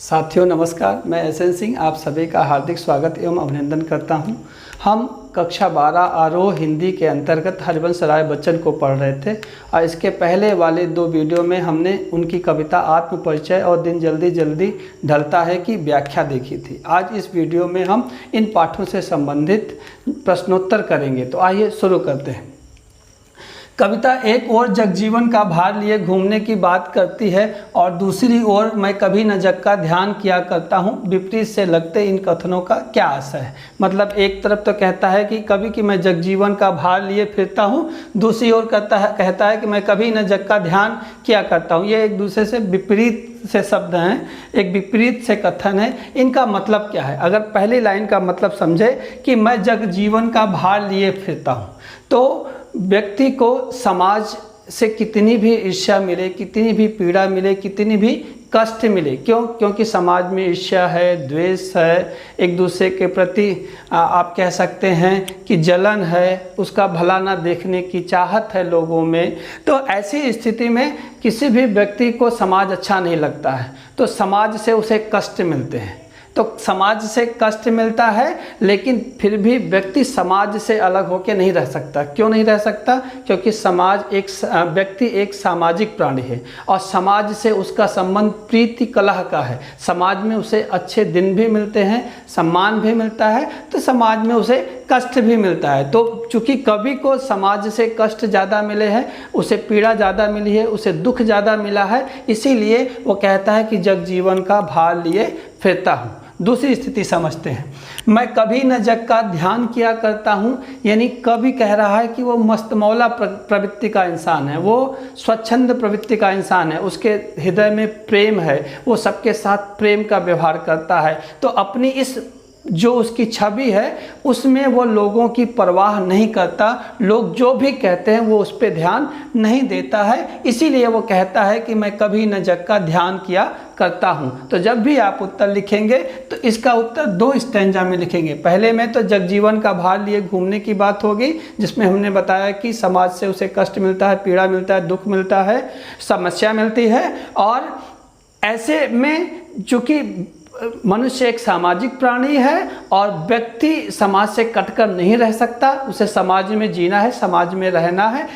साथियों नमस्कार, मैं एसएन सिंह आप सभी का हार्दिक स्वागत एवं अभिनंदन करता हूं। हम कक्षा 12 आरोह हिंदी के अंतर्गत हरिवंश राय बच्चन को पढ़ रहे थे और इसके पहले वाले 2 वीडियो में हमने उनकी कविता आत्म परिचय और दिन जल्दी जल्दी ढलता है की व्याख्या देखी थी। आज इस वीडियो में हम इन पाठों से संबंधित प्रश्नोत्तर करेंगे। तो आइए शुरू करते हैं। कविता एक ओर जगजीवन का भार लिए घूमने की बात करती है और दूसरी ओर मैं कभी न जग का ध्यान किया करता हूँ। विपरीत से लगते इन कथनों का क्या आशय है? मतलब एक तरफ तो कहता है कि कभी कि मैं जगजीवन का भार लिए फिरता हूँ, दूसरी ओर कहता है कि मैं कभी न जग का ध्यान किया करता हूँ। ये एक दूसरे से विपरीत से शब्द हैं, एक विपरीत से कथन है। इनका मतलब क्या है? अगर पहली लाइन का मतलब समझे कि मैं जग जीवन का भार लिए फिरता हूँ, तो व्यक्ति को समाज से कितनी भी ईर्ष्या मिले, कितनी भी पीड़ा मिले, कितनी भी कष्ट मिले, क्योंकि समाज में ईर्ष्या है, द्वेष है, एक दूसरे के प्रति आप कह सकते हैं कि जलन है, उसका भला ना देखने की चाहत है लोगों में। तो ऐसी स्थिति में किसी भी व्यक्ति को समाज अच्छा नहीं लगता है, तो समाज से उसे कष्ट मिलते हैं। तो समाज से कष्ट मिलता है, लेकिन फिर भी व्यक्ति समाज से अलग होकर नहीं रह सकता। क्यों नहीं रह सकता? क्योंकि व्यक्ति एक सामाजिक प्राणी है और समाज से उसका संबंध प्रीति कलह का है। समाज में उसे अच्छे दिन भी मिलते हैं, सम्मान भी मिलता है, तो समाज में उसे कष्ट भी मिलता है। तो चूँकि कवि को समाज से कष्ट ज़्यादा मिले हैं, उसे पीड़ा ज़्यादा मिली है, उसे दुख ज़्यादा मिला है, इसीलिए वो कहता है कि जगजीवन का भार लिए फिरता हूँ। दूसरी स्थिति समझते हैं। मैं कभी न जग का ध्यान किया करता हूँ, यानी कवि कह रहा है कि वो मस्तमौला प्रवृत्ति का इंसान है, वो स्वच्छंद प्रवृत्ति का इंसान है, उसके हृदय में प्रेम है, वो सबके साथ प्रेम का व्यवहार करता है। तो अपनी इस जो उसकी छवि है उसमें वो लोगों की परवाह नहीं करता, लोग जो भी कहते हैं वो उस पर ध्यान नहीं देता है। इसीलिए वो कहता है कि मैं कभी न जग का ध्यान किया करता हूँ। तो जब भी आप उत्तर लिखेंगे तो इसका उत्तर 2 स्टैंजा में लिखेंगे। पहले में तो जगजीवन का भार लिए घूमने की बात होगी, जिसमें हमने बताया कि समाज से उसे कष्ट मिलता है, पीड़ा मिलता है, दुख मिलता है, समस्या मिलती है। और ऐसे में चूँकि मनुष्य एक सामाजिक प्राणी है और व्यक्ति समाज से कटकर नहीं रह सकता, उसे समाज में जीना है, समाज में रहना है,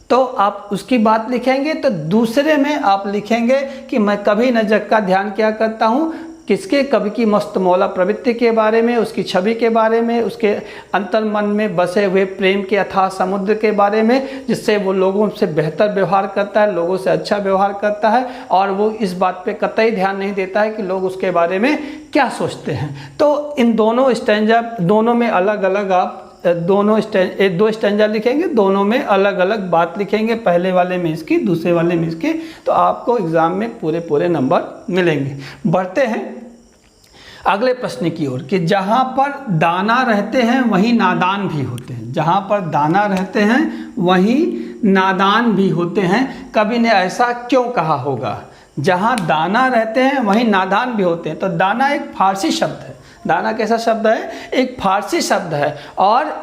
तो आप उसकी बात लिखेंगे। तो दूसरे में आप लिखेंगे कि मैं कभी न जग का ध्यान किया करता हूँ। किसके? कवि की मस्तमौला प्रवृत्ति के बारे में, उसकी छवि के बारे में, उसके अंतर मन में बसे हुए प्रेम के अथाह समुद्र के बारे में, जिससे वो लोगों से बेहतर व्यवहार करता है, लोगों से अच्छा व्यवहार करता है और वो इस बात पे कतई ध्यान नहीं देता है कि लोग उसके बारे में क्या सोचते हैं। तो इन दोनों स्टैंजा, दोनों में अलग अलग आप 2 स्टैंजा लिखेंगे, दोनों में अलग अलग बात लिखेंगे, पहले वाले में इसकी, दूसरे वाले में इसकी, तो आपको एग्ज़ाम में पूरे नंबर मिलेंगे। बढ़ते हैं अगले प्रश्न की ओर कि जहाँ पर दाना रहते हैं वहीं नादान भी होते हैं। जहाँ पर दाना रहते हैं वहीं नादान भी होते हैं। कवि ने ऐसा क्यों कहा होगा? जहाँ दाना रहते हैं वहीं नादान भी होते हैं। तो दाना एक फारसी शब्द है। दाना कैसा शब्द है? एक फारसी शब्द है और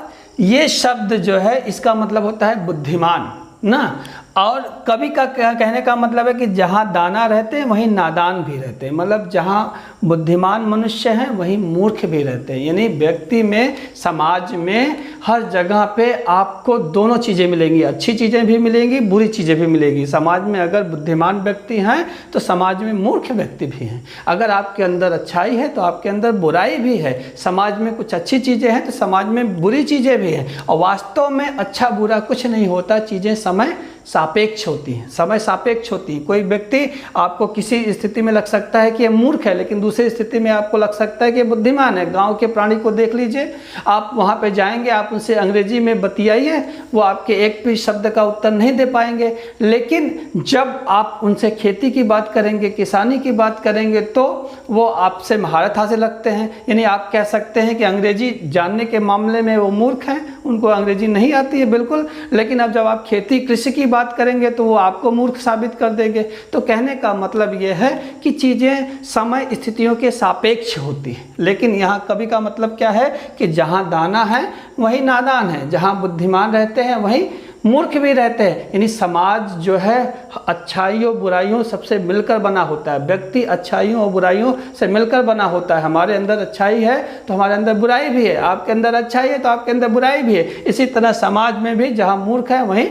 ये शब्द जो है इसका मतलब होता है बुद्धिमान ना। और कवि का कहने का मतलब है कि जहाँ दाना रहते हैं वहीं नादान भी रहते हैं। मतलब जहाँ बुद्धिमान मनुष्य हैं वहीं मूर्ख भी रहते हैं। यानी व्यक्ति में, समाज में हर जगह पे आपको दोनों चीज़ें मिलेंगी, अच्छी चीज़ें भी मिलेंगी, बुरी चीज़ें भी मिलेंगी। समाज में अगर बुद्धिमान व्यक्ति हैं तो समाज में मूर्ख व्यक्ति भी हैं। अगर आपके अंदर अच्छाई है तो आपके अंदर बुराई भी है। समाज में कुछ अच्छी चीज़ें हैं तो समाज में बुरी चीज़ें भी हैं। और वास्तव में अच्छा बुरा कुछ नहीं होता, चीज़ें समय सापेक्ष होती हैं, समय सापेक्ष होती हैं। कोई व्यक्ति आपको किसी स्थिति में लग सकता है कि ये मूर्ख है, लेकिन दूसरी स्थिति में आपको लग सकता है कि बुद्धिमान है। गांव के प्राणी को देख लीजिए, आप वहां पे जाएंगे, आप उनसे अंग्रेजी में बतियाइए, वो आपके एक भी शब्द का उत्तर नहीं दे पाएंगे। लेकिन जब आप उनसे खेती की बात करेंगे, किसानी की बात करेंगे, तो वो आपसे महारत हासिल रखते हैं। यानी आप कह सकते हैं कि अंग्रेजी जानने के मामले में वो मूर्ख हैं, उनको अंग्रेजी नहीं आती है बिल्कुल। लेकिन अब जब आप खेती कृषि की बात करेंगे तो वो आपको मूर्ख साबित कर देंगे। तो कहने का मतलब ये है कि चीज़ें समय स्थितियों के सापेक्ष होती हैं। लेकिन यहाँ कवि का मतलब क्या है कि जहाँ दाना है वहीं नादान है, जहाँ बुद्धिमान रहते हैं वहीं मूर्ख भी रहते हैं। यानी समाज जो है अच्छाइयों बुराइयों सबसे मिलकर बना होता है। व्यक्ति अच्छाइयों और बुराइयों से मिलकर बना होता है। हमारे अंदर अच्छाई है तो हमारे अंदर बुराई भी है, आपके अंदर अच्छाई है तो आपके अंदर बुराई भी है। इसी तरह समाज में भी जहाँ मूर्ख है वहीं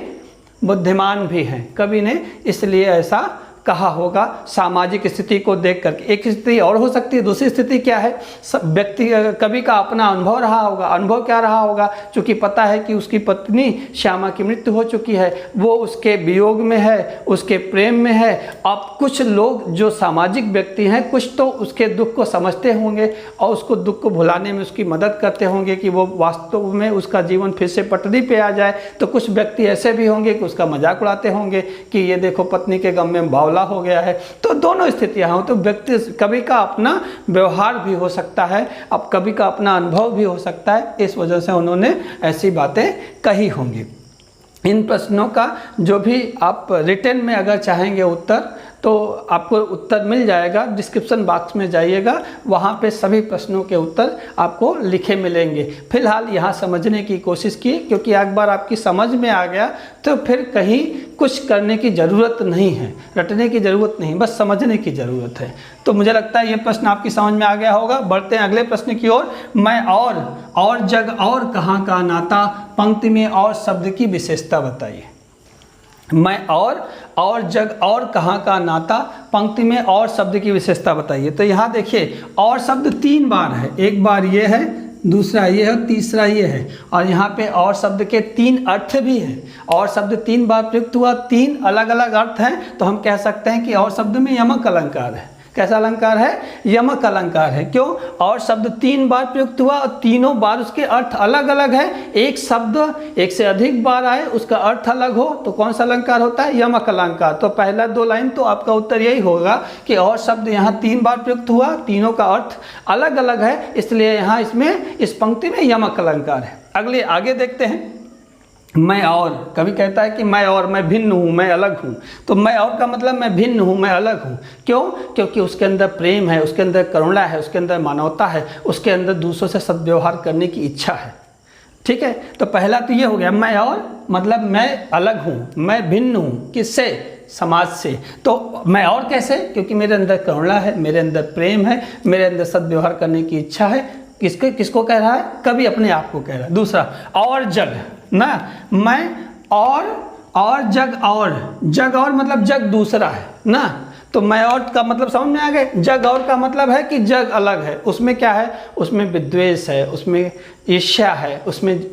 बुद्धिमान भी हैं। कवि ने इसलिए ऐसा कहा होगा सामाजिक स्थिति को देख करके। एक स्थिति और हो सकती है, दूसरी स्थिति क्या है, व्यक्ति कवि का अपना अनुभव रहा होगा। अनुभव क्या रहा होगा, चूँकि पता है कि उसकी पत्नी श्यामा की मृत्यु हो चुकी है, वो उसके वियोग में है, उसके प्रेम में है। अब कुछ लोग जो सामाजिक व्यक्ति हैं कुछ तो उसके दुख को समझते होंगे और उसको दुख को भुलाने में उसकी मदद करते होंगे कि वो वास्तव में उसका जीवन फिर से पटरी पे आ जाए। तो कुछ व्यक्ति ऐसे भी होंगे कि उसका मजाक उड़ाते होंगे कि ये देखो पत्नी के गम में हो गया है। तो दोनों स्थितियां हो, तो व्यक्ति कवि का अपना व्यवहार भी हो सकता है, अब कवि का अपना अनुभव भी हो सकता है। इस वजह से उन्होंने ऐसी बातें कही होंगी। इन प्रश्नों का जो भी आप रिटन में अगर चाहेंगे उत्तर तो आपको उत्तर मिल जाएगा। डिस्क्रिप्शन बॉक्स में जाइएगा, वहाँ पे सभी प्रश्नों के उत्तर आपको लिखे मिलेंगे। फिलहाल यहाँ समझने की कोशिश की, क्योंकि एक बार आपकी समझ में आ गया तो फिर कहीं कुछ करने की ज़रूरत नहीं है, रटने की ज़रूरत नहीं, बस समझने की ज़रूरत है। तो मुझे लगता है ये प्रश्न आपकी समझ में आ गया होगा। बढ़ते हैं अगले प्रश्न की ओर। मैं और जग और कहाँ का नाता, पंक्ति में और शब्द की विशेषता बताइए। मैं और जग और कहाँ का नाता, पंक्ति में और शब्द की विशेषता बताइए। तो यहाँ देखिए और शब्द 3 बार है, एक बार ये है, दूसरा ये है, तीसरा ये है। और यहाँ पे और शब्द के 3 अर्थ भी हैं। और शब्द 3 बार प्रयुक्त हुआ, 3 अलग अलग अर्थ हैं। तो हम कह सकते हैं कि और शब्द में यमक अलंकार है। कैसा अलंकार है, यमक अलंकार है। क्यों, और शब्द 3 बार प्रयुक्त हुआ और तीनों बार उसके अर्थ अलग अलग है। एक शब्द एक से अधिक बार आए, उसका अर्थ अलग हो तो कौन सा अलंकार होता है, यमक अलंकार। तो पहला 2 लाइन तो आपका उत्तर यही होगा कि और शब्द यहाँ 3 बार प्रयुक्त हुआ, तीनों का अर्थ अलग अलग है, इसलिए यहाँ इसमें इस पंक्ति में यमक अलंकार है। अगले आगे देखते हैं। मैं और, कभी कहता है कि मैं और, मैं भिन्न हूँ, मैं अलग हूँ। तो मैं और का मतलब मैं भिन्न हूँ, मैं अलग हूँ। क्यों, क्योंकि उसके अंदर प्रेम है, उसके अंदर करुणा है, उसके अंदर मानवता है, उसके अंदर दूसरों से सद्व्यवहार करने की इच्छा है। ठीक है, तो पहला तो ये हो गया मैं और, मतलब मैं अलग हूँ, मैं भिन्न हूँ। किससे, समाज से। तो मैं और कैसे, क्योंकि मेरे अंदर करुणा है, मेरे अंदर प्रेम है, मेरे अंदर सद्व्यवहार करने की इच्छा है। किसको कह रहा है, कभी अपने आप को कह रहा है। दूसरा और जग ना, मैं और जग और मतलब जग दूसरा है ना। तो मैं और का मतलब समझ में आ गए। जग और का मतलब है कि जग अलग है, उसमें क्या है, उसमें विद्वेष है, उसमें ईर्ष्या है,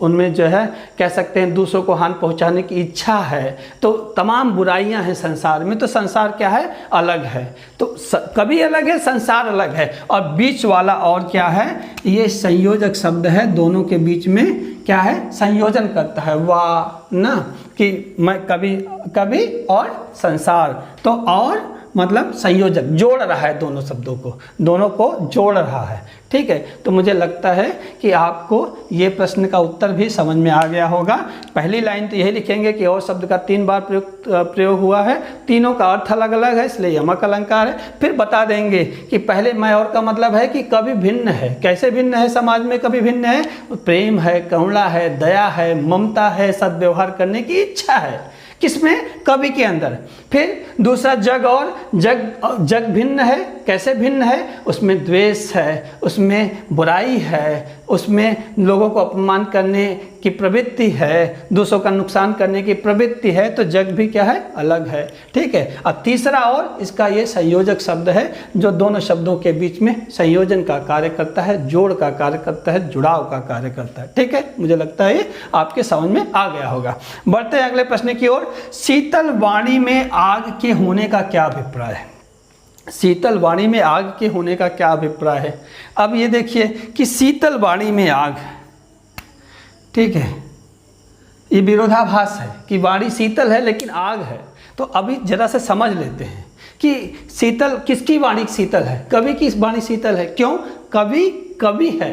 उनमें जो है कह सकते हैं दूसरों को हानि पहुंचाने की इच्छा है। तो तमाम बुराइयां हैं संसार में। तो संसार क्या है, अलग है। तो कभी अलग है, संसार अलग है। और बीच वाला और क्या है, ये संयोजक शब्द है, दोनों के बीच में क्या है, संयोजन करता है। वाह ना, कि मैं कभी और संसार। तो और मतलब संयोजक, जोड़ रहा है दोनों शब्दों को, दोनों को जोड़ रहा है। ठीक है, तो मुझे लगता है कि आपको ये प्रश्न का उत्तर भी समझ में आ गया होगा। पहली लाइन तो यही लिखेंगे कि और शब्द का 3 बार प्रयोग हुआ है, तीनों का अर्थ अलग अलग है, इसलिए यमक अलंकार है। फिर बता देंगे कि पहले मैं और का मतलब है कि कभी भिन्न है। कैसे भिन्न है, समाज में कभी भिन्न है, प्रेम है, करुणा है, दया है, ममता है, सद्व्यवहार करने की इच्छा है। किसमें, कवि के अंदर। फिर दूसरा जग और, जग भिन्न है। कैसे भिन्न है, उसमें द्वेष है, उसमें बुराई है, उसमें लोगों को अपमान करने की प्रवृत्ति है, दूसरों का नुकसान करने की प्रवृत्ति है। तो जग भी क्या है, अलग है। ठीक है, अब तीसरा और, इसका ये संयोजक शब्द है जो दोनों शब्दों के बीच में संयोजन का कार्य करता है, जोड़ का कार्य करता है, जुड़ाव का कार्य करता है। ठीक है, मुझे लगता है ये आपके समझ में आ गया होगा। बढ़ते हैं अगले प्रश्न की ओर। शीतल वाणी में आग के होने का क्या अभिप्राय है। शीतल वाणी में आग के होने का क्या अभिप्राय है। अब ये देखिए कि शीतल वाणी में आग, ठीक है, ये विरोधाभास है कि वाणी शीतल है लेकिन आग है। तो अभी जरा से समझ लेते हैं कि शीतल, किसकी वाणी शीतल है, कवि की वाणी शीतल है। क्यों, कवि है,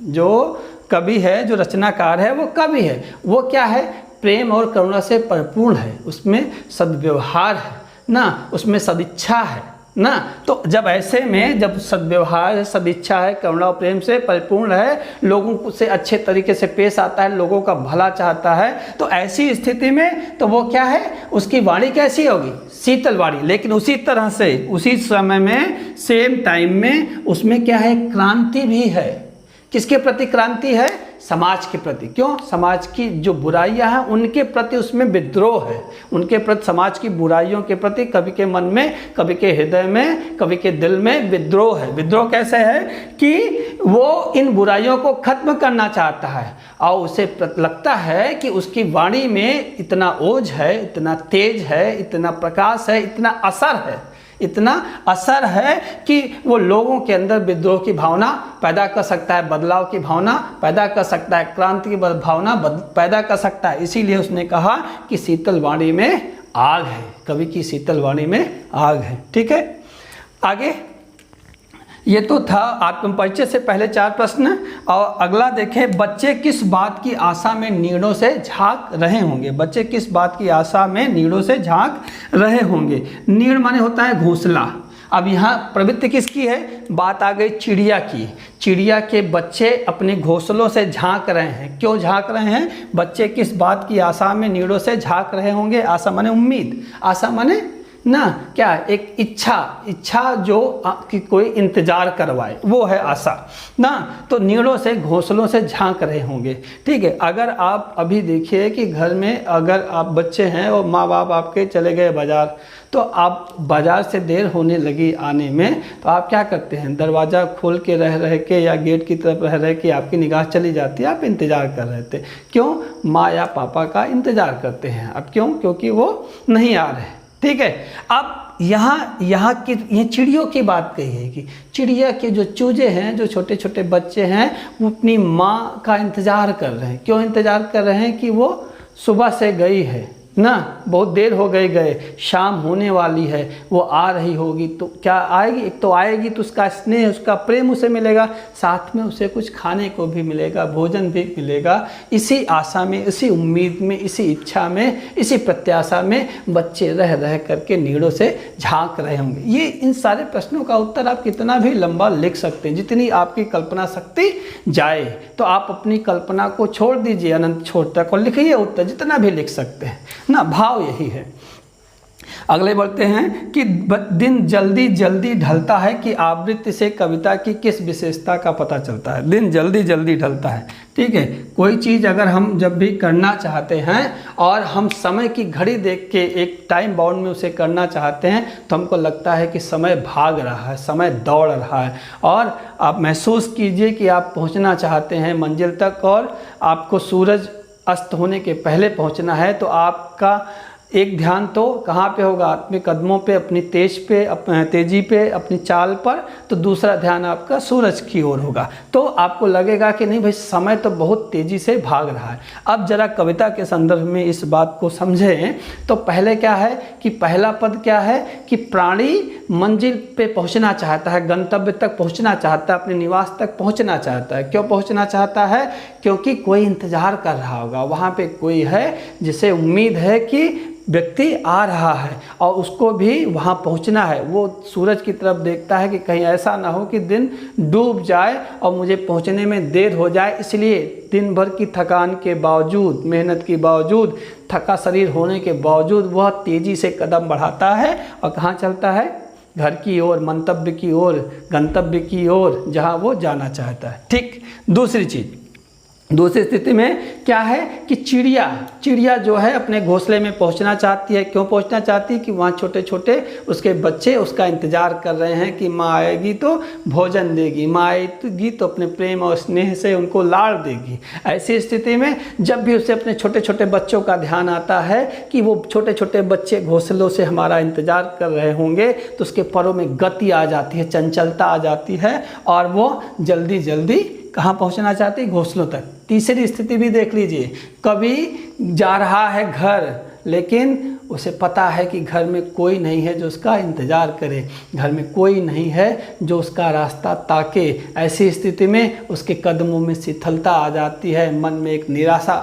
जो कवि है, जो रचनाकार है, वो कवि है। वो क्या है, प्रेम और करुणा से परिपूर्ण है, उसमें सद्व्यवहार है ना, उसमें सदिच्छा है ना। तो जब ऐसे में जब सद्व्यवहार है, सदिच्छा है, करुणा और प्रेम से परिपूर्ण है, लोगों से अच्छे तरीके से पेश आता है, लोगों का भला चाहता है, तो ऐसी स्थिति में तो वो क्या है, उसकी वाणी कैसी होगी, शीतल वाणी। लेकिन उसी तरह से उसी समय में सेम टाइम में उसमें क्या है, क्रांति भी है। किसके प्रति क्रांति है, समाज के प्रति। क्यों, समाज की जो बुराइयां हैं उनके प्रति उसमें विद्रोह है, उनके प्रति, समाज की बुराइयों के प्रति कवि के मन में, कवि के हृदय में, कवि के दिल में विद्रोह है। विद्रोह कैसे है कि वो इन बुराइयों को खत्म करना चाहता है और उसे लगता है कि उसकी वाणी में इतना ओज है, इतना तेज है, इतना प्रकाश है, इतना असर है कि वो लोगों के अंदर विद्रोह की भावना पैदा कर सकता है, बदलाव की भावना पैदा कर सकता है, क्रांति की भावना पैदा कर सकता है। इसीलिए उसने कहा कि शीतल वाणी में आग है, कवि की शीतल वाणी में आग है। ठीक है, आगे ये तो था आत्मपरिचय से पहले 4 प्रश्न। और अगला देखें, बच्चे किस बात की आशा में नीड़ों से झांक रहे होंगे। बच्चे किस बात की आशा में नीड़ों से झांक रहे होंगे। नीड़ माने होता है घोंसला। अब यहाँ प्रवृत्ति किसकी है, बात आ गई चिड़िया की। चिड़िया के बच्चे अपने घोंसलों से झांक रहे हैं। क्यों झांक रहे हैं, बच्चे किस बात की आशा में नीड़ों से झांक रहे होंगे। आशा माने उम्मीद, आशा माने ना क्या, एक इच्छा जो कि कोई इंतजार करवाए, वो है आशा ना। तो नीड़ों से, घोंसलों से झांक रहे होंगे। ठीक है, अगर आप अभी देखिए कि घर में अगर आप बच्चे हैं और माँ बाप आपके चले गए बाजार, तो आप बाजार से देर होने लगी आने में, तो आप क्या करते हैं, दरवाज़ा खोल के रह के या गेट की तरफ रह के आपकी निगाह चली जाती है, आप इंतज़ार कर रहे थे। क्यों, माँ या पापा का इंतज़ार करते हैं। अब क्यों, क्योंकि वो नहीं आ रहे। ठीक है, अब यहाँ की ये चिड़ियों की बात कही है कि चिड़िया के जो चूजे हैं, जो छोटे छोटे बच्चे हैं, वो अपनी माँ का इंतज़ार कर रहे हैं। क्यों इंतज़ार कर रहे हैं कि वो सुबह से गई है ना, बहुत देर हो गए, शाम होने वाली है, वो आ रही होगी, तो क्या आएगी, एक तो आएगी तो उसका स्नेह, उसका प्रेम उसे मिलेगा, साथ में उसे कुछ खाने को भी मिलेगा, भोजन भी मिलेगा। इसी आशा में, इसी उम्मीद में, इसी इच्छा में, इसी प्रत्याशा में बच्चे रह करके नीड़ों से झांक रहे होंगे। ये इन सारे प्रश्नों का उत्तर आप कितना भी लंबा लिख सकते हैं, जितनी आपकी कल्पना शक्ति जाए। तो आप अपनी कल्पना को छोड़ दीजिए अनंत छोर तक और लिखिए उत्तर, जितना भी लिख सकते हैं ना। भाव यही है। अगले बढ़ते हैं कि दिन जल्दी जल्दी ढलता है कि आवृत्ति से कविता की किस विशेषता का पता चलता है। दिन जल्दी जल्दी ढलता है। ठीक है, कोई चीज़ अगर हम जब भी करना चाहते हैं और हम समय की घड़ी देख के एक टाइम बाउंड में उसे करना चाहते हैं, तो हमको लगता है कि समय भाग रहा है, समय दौड़ रहा है। और आप महसूस कीजिए कि आप पहुंचना चाहते हैं मंजिल तक और आपको सूरज अस्त होने के पहले पहुंचना है, तो आपका एक ध्यान तो कहाँ पे होगा, अपने कदमों पे, अपनी तेजी पे, अपनी चाल पर। तो दूसरा ध्यान आपका सूरज की ओर होगा। तो आपको लगेगा कि नहीं भाई, समय तो बहुत तेज़ी से भाग रहा है। अब जरा कविता के संदर्भ में इस बात को समझें। तो पहले क्या है कि पहला पद क्या है कि प्राणी मंजिल पे पहुंचना चाहता है, गंतव्य तक पहुंचना चाहता है, अपने निवास तक पहुंचना चाहता है। क्यों पहुंचना चाहता है, क्योंकि कोई इंतज़ार कर रहा होगा, वहाँ पे कोई है जिसे उम्मीद है कि व्यक्ति आ रहा है और उसको भी वहाँ पहुँचना है। वो सूरज की तरफ देखता है कि कहीं ऐसा ना हो कि दिन डूब जाए और मुझे पहुँचने में देर हो जाए। इसलिए दिन भर की थकान के बावजूद, मेहनत के बावजूद, थका शरीर होने के बावजूद वह तेज़ी से कदम बढ़ाता है और कहाँ चलता है, घर की ओर, मंतव्य की ओर, गंतव्य की ओर, जहाँ वो जाना चाहता है। ठीक, दूसरी स्थिति में क्या है कि चिड़िया जो है अपने घोंसले में पहुंचना चाहती है। क्यों पहुंचना चाहती है कि वहाँ छोटे छोटे उसके बच्चे उसका इंतज़ार कर रहे हैं कि माँ आएगी तो भोजन देगी, माँ आएगी तो अपने प्रेम और स्नेह से उनको लाड़ देगी। ऐसी स्थिति में जब भी उसे अपने छोटे छोटे बच्चों का ध्यान आता है कि वो छोटे छोटे बच्चे घोंसलों से हमारा इंतज़ार कर रहे होंगे, तो उसके परों में गति आ जाती है, चंचलता आ जाती है और वो जल्दी जल्दी कहाँ पहुँचना चाहती है, घोंसलों तक। तीसरी स्थिति भी देख लीजिए, कभी जा रहा है घर, लेकिन उसे पता है कि घर में कोई नहीं है जो उसका इंतज़ार करे, घर में कोई नहीं है जो उसका रास्ता ताके। ऐसी स्थिति में उसके कदमों में शिथिलता आ जाती है, मन में एक निराशा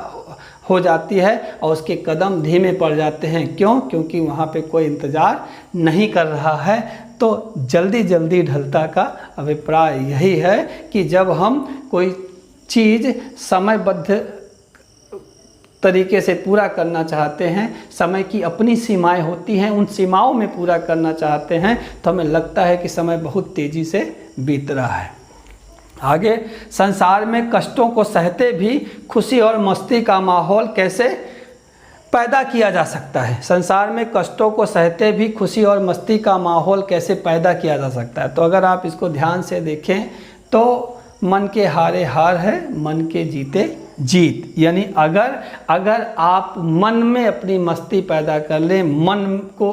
हो जाती है और उसके कदम धीमे पड़ जाते हैं। क्यों? क्योंकि वहाँ पे कोई इंतज़ार नहीं कर रहा है तो जल्दी जल्दी ढलता का अभिप्राय यही है कि जब हम कोई चीज़ समयबद्ध तरीके से पूरा करना चाहते हैं, समय की अपनी सीमाएं होती हैं, उन सीमाओं में पूरा करना चाहते हैं तो हमें लगता है कि समय बहुत तेज़ी से बीत रहा है। आगे, संसार में कष्टों को सहते भी खुशी और मस्ती का माहौल कैसे पैदा किया जा सकता है। संसार में कष्टों को सहते भी खुशी और मस्ती का माहौल कैसे पैदा किया जा सकता है। तो अगर आप इसको ध्यान से देखें तो मन के हारे हार है, मन के जीते जीत। यानी अगर आप मन में अपनी मस्ती पैदा कर लें, मन को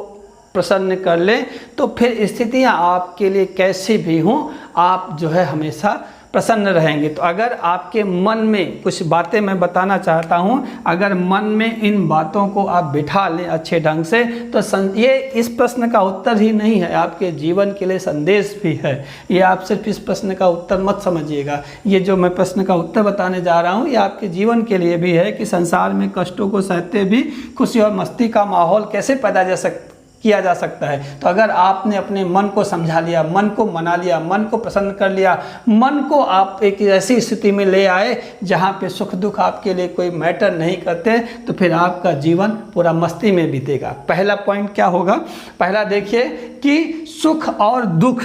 प्रसन्न कर लें, तो फिर स्थितियां आपके लिए कैसी भी हों, आप जो है हमेशा प्रसन्न रहेंगे। तो अगर आपके मन में कुछ बातें मैं बताना चाहता हूं, अगर मन में इन बातों को आप बिठा लें अच्छे ढंग से, तो ये इस प्रश्न का उत्तर ही नहीं है, आपके जीवन के लिए संदेश भी है। ये आप सिर्फ इस प्रश्न का उत्तर मत समझिएगा, ये जो मैं प्रश्न का उत्तर बताने जा रहा हूं ये आपके जीवन के लिए भी है कि संसार में कष्टों को सहते भी खुशी और मस्ती का माहौल कैसे पैदा किया जा सकता है। तो अगर आपने अपने मन को समझा लिया, मन को मना लिया, मन को प्रसन्न कर लिया, मन को आप एक ऐसी स्थिति में ले आए जहाँ पे सुख दुख आपके लिए कोई मैटर नहीं करते, तो फिर आपका जीवन पूरा मस्ती में बीतेगा। पहला पॉइंट क्या होगा, पहला देखिए कि सुख और दुख,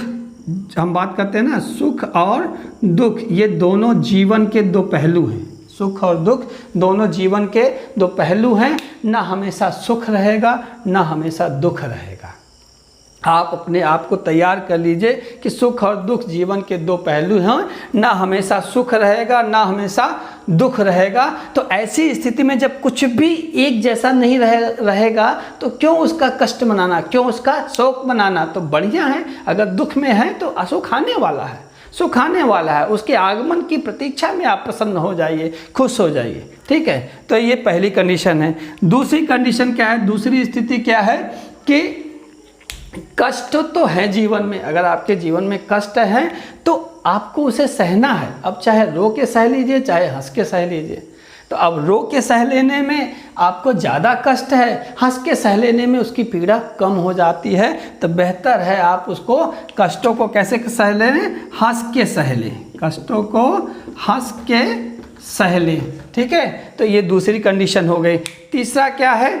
हम बात करते हैं ना, सुख और दुख ये दोनों जीवन के दो पहलू हैं। सुख और दुख दोनों जीवन के दो पहलू हैं, ना हमेशा सुख रहेगा ना हमेशा दुख रहेगा। आप अपने आप को तैयार कर लीजिए कि सुख और दुख जीवन के दो पहलू हैं, ना हमेशा सुख रहेगा ना हमेशा दुख रहेगा। तो ऐसी स्थिति में जब कुछ भी एक जैसा नहीं रहेगा तो क्यों उसका कष्ट मनाना, क्यों उसका शोक मनाना। तो बढ़िया है, अगर दुख में है तो असुख आने वाला है, सुख आने वाला है, उसके आगमन की प्रतीक्षा में आप प्रसन्न हो जाइए, खुश हो जाइए। ठीक है, तो ये पहली कंडीशन है। दूसरी कंडीशन क्या है, दूसरी स्थिति क्या है कि कष्ट तो है जीवन में, अगर आपके जीवन में कष्ट है तो आपको उसे सहना है। अब चाहे रो के सह लीजिए चाहे हंस के सह लीजिए। तो अब रो के सह लेने में आपको ज़्यादा कष्ट है, हंस के सह लेने में उसकी पीड़ा कम हो जाती है। तो बेहतर है आप उसको कष्टों को कैसे सह लें, हंस के सह लें, कष्टों को हंस के सह लें। ठीक है, तो ये दूसरी कंडीशन हो गई। तीसरा क्या है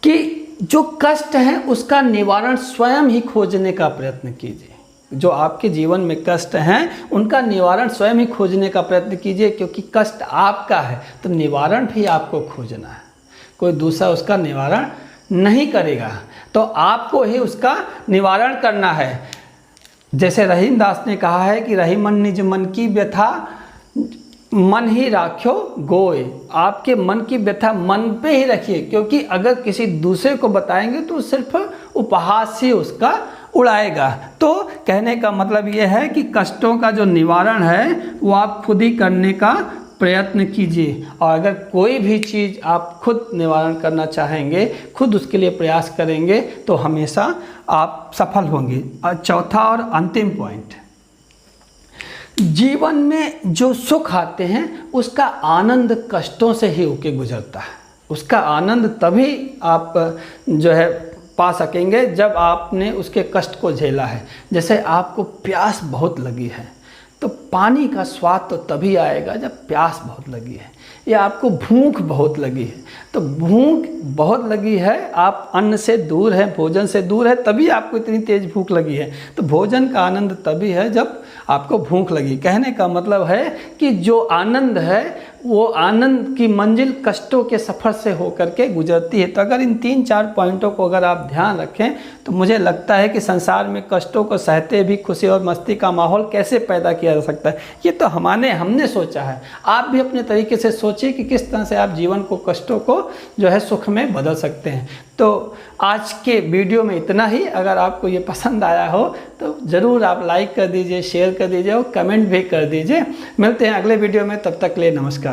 कि जो कष्ट है उसका निवारण स्वयं ही खोजने का प्रयत्न कीजिए। जो आपके जीवन में कष्ट हैं उनका निवारण स्वयं ही खोजने का प्रयत्न कीजिए, क्योंकि कष्ट आपका है तो निवारण भी आपको खोजना है, कोई दूसरा उसका निवारण नहीं करेगा, तो आपको ही उसका निवारण करना है। जैसे रहीम दास ने कहा है कि रही मन निज मन की व्यथा मन ही राख्यो गोय। आपके मन की व्यथा मन पे ही रखिए, क्योंकि अगर किसी दूसरे को बताएंगे तो सिर्फ उपहास ही उसका उड़ाएगा। तो कहने का मतलब ये है कि कष्टों का जो निवारण है वो आप खुद ही करने का प्रयत्न कीजिए। और अगर कोई भी चीज़ आप खुद निवारण करना चाहेंगे, खुद उसके लिए प्रयास करेंगे तो हमेशा आप सफल होंगे। और चौथा और अंतिम पॉइंट, जीवन में जो सुख आते हैं उसका आनंद कष्टों से ही होके गुजरता है। उसका आनंद तभी आप जो है पा सकेंगे जब आपने उसके कष्ट को झेला है। जैसे आपको प्यास बहुत लगी है तो पानी का स्वाद तो तभी आएगा जब प्यास बहुत लगी है, या आपको भूख बहुत लगी है तो भूख बहुत लगी है, आप अन्न से दूर हैं, भोजन से दूर है, तभी आपको इतनी तेज़ भूख लगी है। तो भोजन का आनंद तभी है जब आपको भूख लगी। कहने का मतलब है कि जो आनंद है वो आनंद की मंजिल कष्टों के सफ़र से होकर के गुजरती है। तो अगर इन 3-4 पॉइंटों को अगर आप ध्यान रखें तो मुझे लगता है कि संसार में कष्टों को सहते भी खुशी और मस्ती का माहौल कैसे पैदा किया जा सकता है। ये तो हमने सोचा है, आप भी अपने तरीके से सोचिए कि किस तरह से आप जीवन को, कष्टों को जो है सुख में बदल सकते हैं। तो आज के वीडियो में इतना ही। अगर आपको ये पसंद आया हो तो ज़रूर आप लाइक कर दीजिए, शेयर कर दीजिए और कमेंट भी कर दीजिए। मिलते हैं अगले वीडियो में, तब तक के लिए नमस्कार।